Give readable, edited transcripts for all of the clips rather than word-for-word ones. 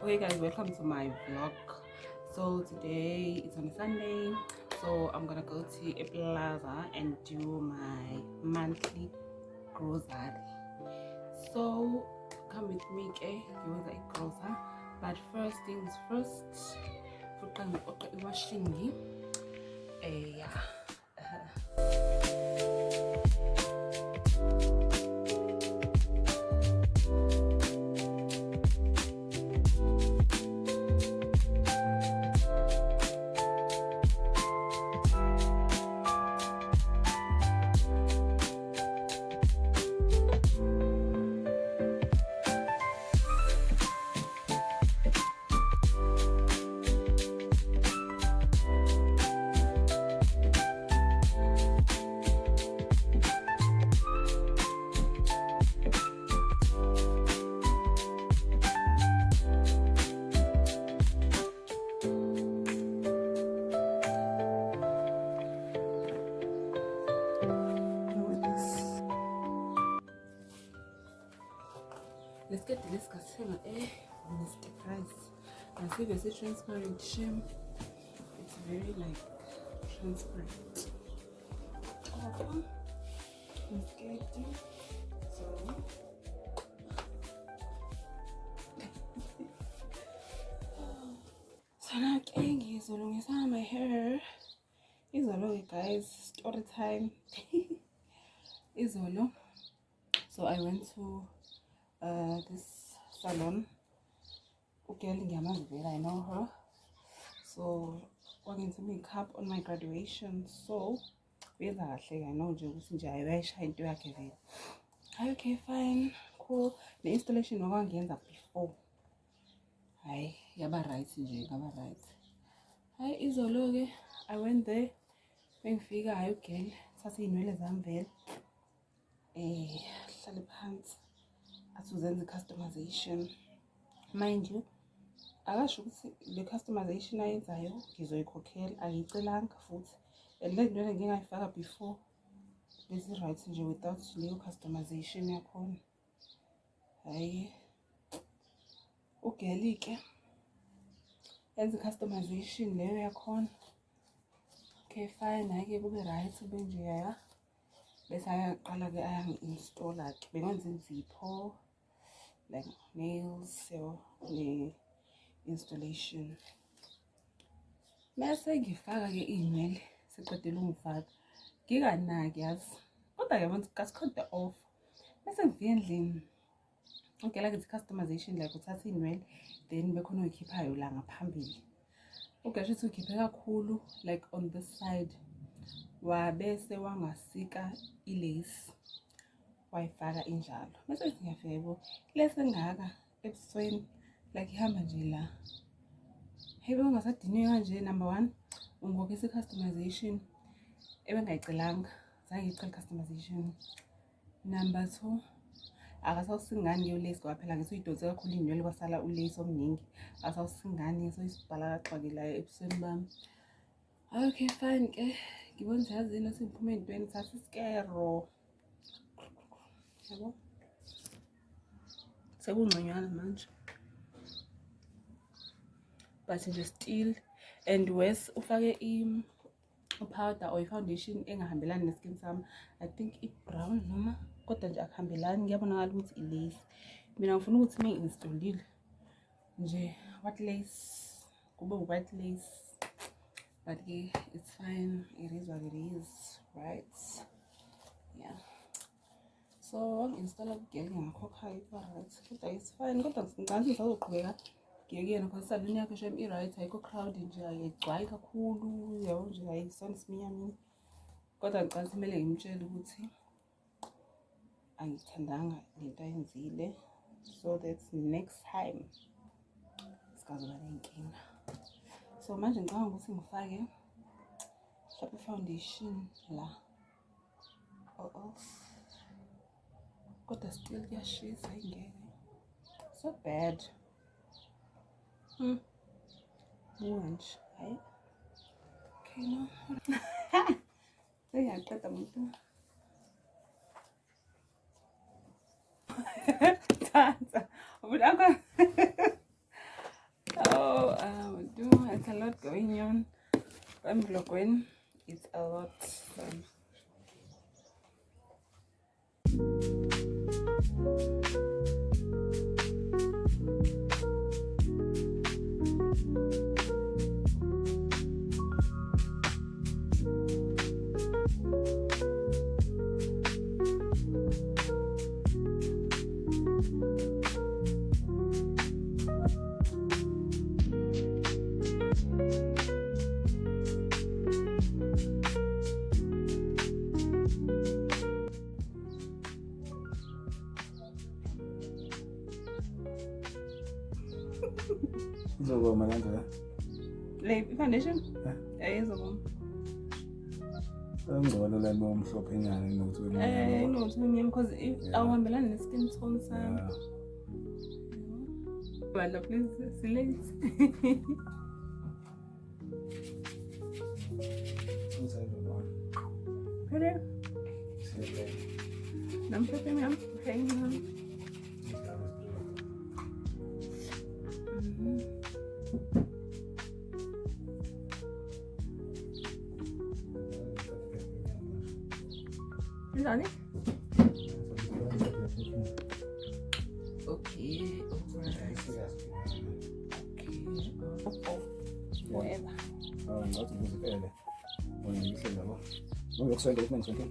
Okay guys, welcome to my vlog. So today it's on a Sunday, so I'm gonna go to a plaza and do my monthly grocery. So come with me, okay? You will like grocery, but first things first, washing. Yeah. Let's get this casino Mr. Price. I see there's a transparent shame. It's very like transparent. Okay. Let's get it. So now is my hair. Is all guys. Story time. Is all. So I went to this salon. Okay, I know her. So we're going to make up on my graduation. So I know okay, fine, cool. The installation before. Hi, yaba right, right. Hi, izolo I went there. When figure hi okay, sasi inwele zamvela. Hlale phansi. Asuzenza customization. Mind you, akasho ukuthi le customization ayenzayo ngizoyikhokhela, ayicelanga futhi. And le nto ngingayifaka before lezi right nje without leyo customization yakhona. Hayi ugelike yenza customization leyo yakhona. Okay, fine, hayi kube right kube nje ya. Bese ayaqala ke ayangi-installa ke bengenza inzipho like nails so le installation. Mase ngifaka ke email siqedile ungifaka. Ngikanaki yazi. Kodwa yabona kasikhoda off. Bese ngifika endlini. Okay, like it's customization like uthatha inwele then bekhona uyikhiphayo la ngaphambili. Okay, shithi ukhiphe kakhulu like on this side. Wabese wangasika ilace. Wayifaka injalo. Bese ngiyafika yebo. Lese ngaka ebusweni like ihamba nje la. Hey, ungasadiniwe kanje number 1 ungokisa customization ebengayicelanga zange ngicela customization. Number 2 akasawusingani ke ulace ngoba phela ngisuyidonse kakhulu inwele kwasala ulace omningi. Akasawusingani soyisibhala kaxake la ebusweni bami. Okay, fine ke ngibona yazi into siphume entweni thatha iskero. Yabo? Sekungconywana manje. But nje still and worse ufake powder or foundation engahambelani neskin sami. I think it brown noma kodwa nje akuhambelani. Ngiyabonakala ukuthi ilace. Mina ngifuna ukuthi ngi-installile nje what lace kube white lace. But it's fine, it is what it is, right? Yeah. So install again ngakhokha right. Kodwa it's fine. Kodwa ngicela sizoqhubeka ngiyekena because salon yakhe shem i-right ayikho crowd nje ayigcwali kakhulu yabo nje ayisona siminyamini. Kodwa ngicela kumele ngimtshele ukuthi angithandanga lento ayenzile, so that's next time sikazoba nenkinga. So manje ngicabanga ukuthi ngifake mhlawumbe foundation la or kodwa still kuyashisa ingeke so bad. Lunch, right? Okay, no. Sengiyaqeda muntu. Thanza. Ubudakho. emvlogweni it's a lot. Izogoma kanjani? Le foundation? Izogoma. Ngcono la nomhlophe nyana inokuthi wena. Inokuthi wena because awuhambelani neskin tone sami. Bala please silence. Hello. Namhlophe ma'am. Thank you. Nani? Okay, alright. Okay. Whatever. Ngathi ngizipele. Wena ngihle yabo. Ngokusenda ukuthi ngizonke.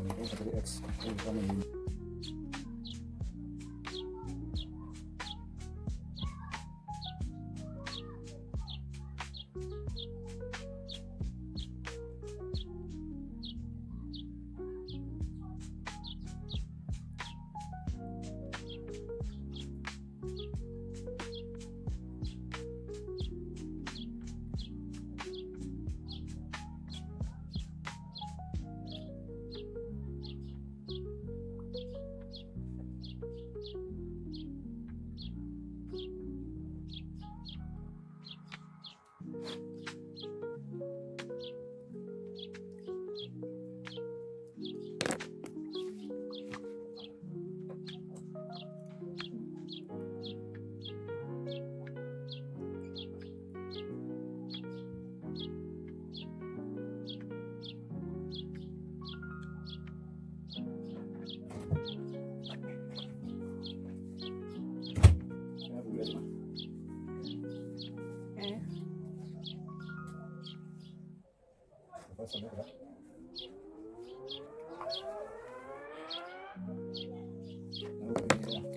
Ngizothatha i-X ngifana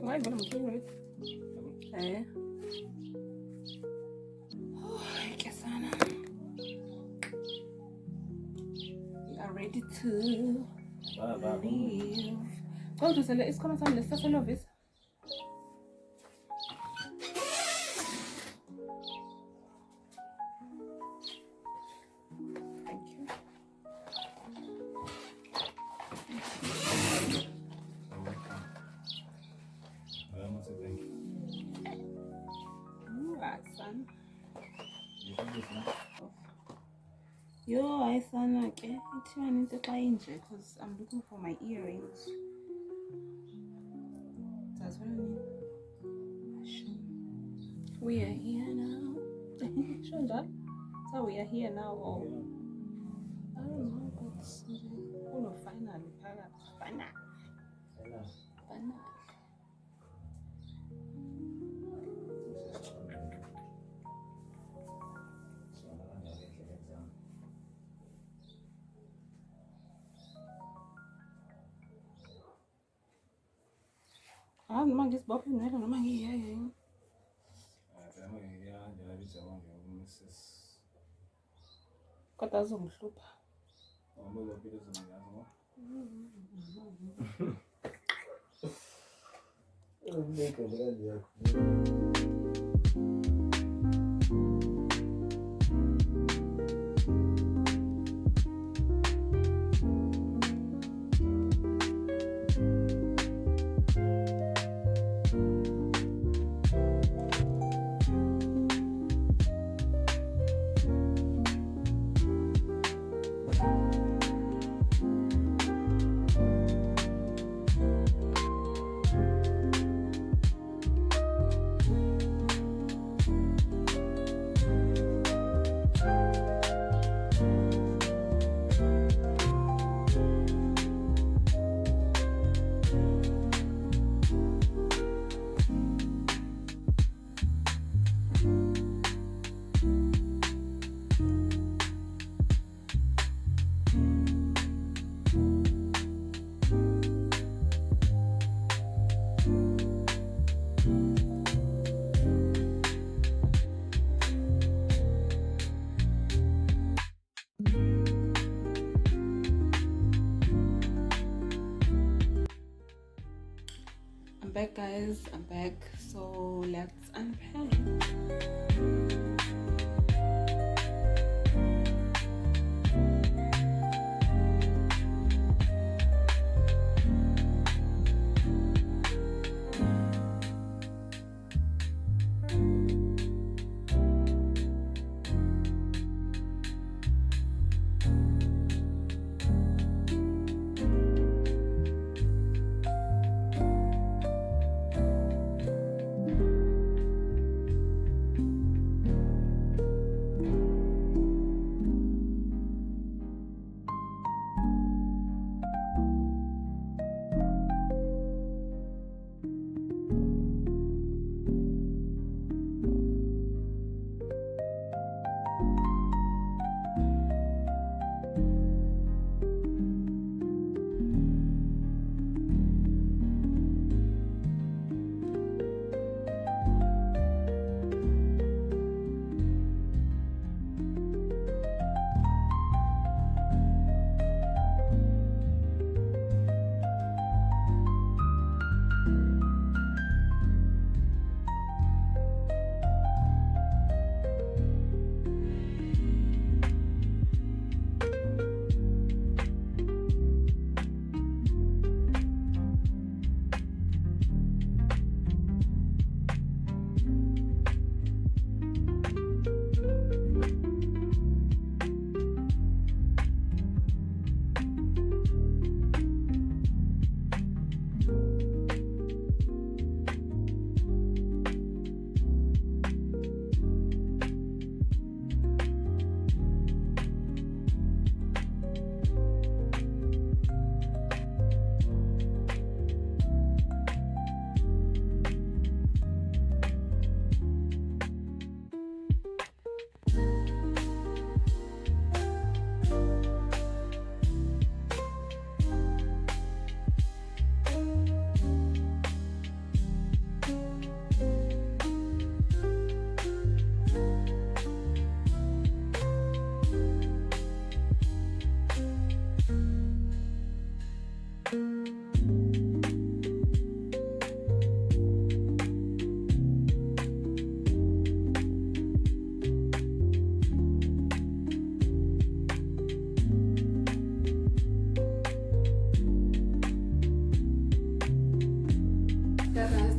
Why am I doing it? We are ready to leave. Go to the it's coming on the social office. Yo, I sana ke. Because I'm looking for my earrings. That's what I mean. We are here now. Show that. So we are here now. Oh, I don't know. What's finally. Final. Noma ngisibophe inwele noma ngiyeye. Kodwa azongihlupha. guys are back, so let's unpack.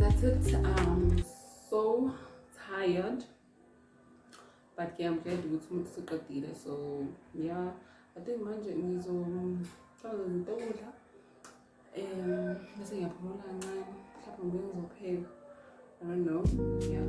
That's it. I'm so tired, but yeah, I'm glad with me. So yeah, I think manje ngizoqala ngitokudla bese ngiyaphumula kancane, mhlawumbe ngizopheka. I don't know. Yeah.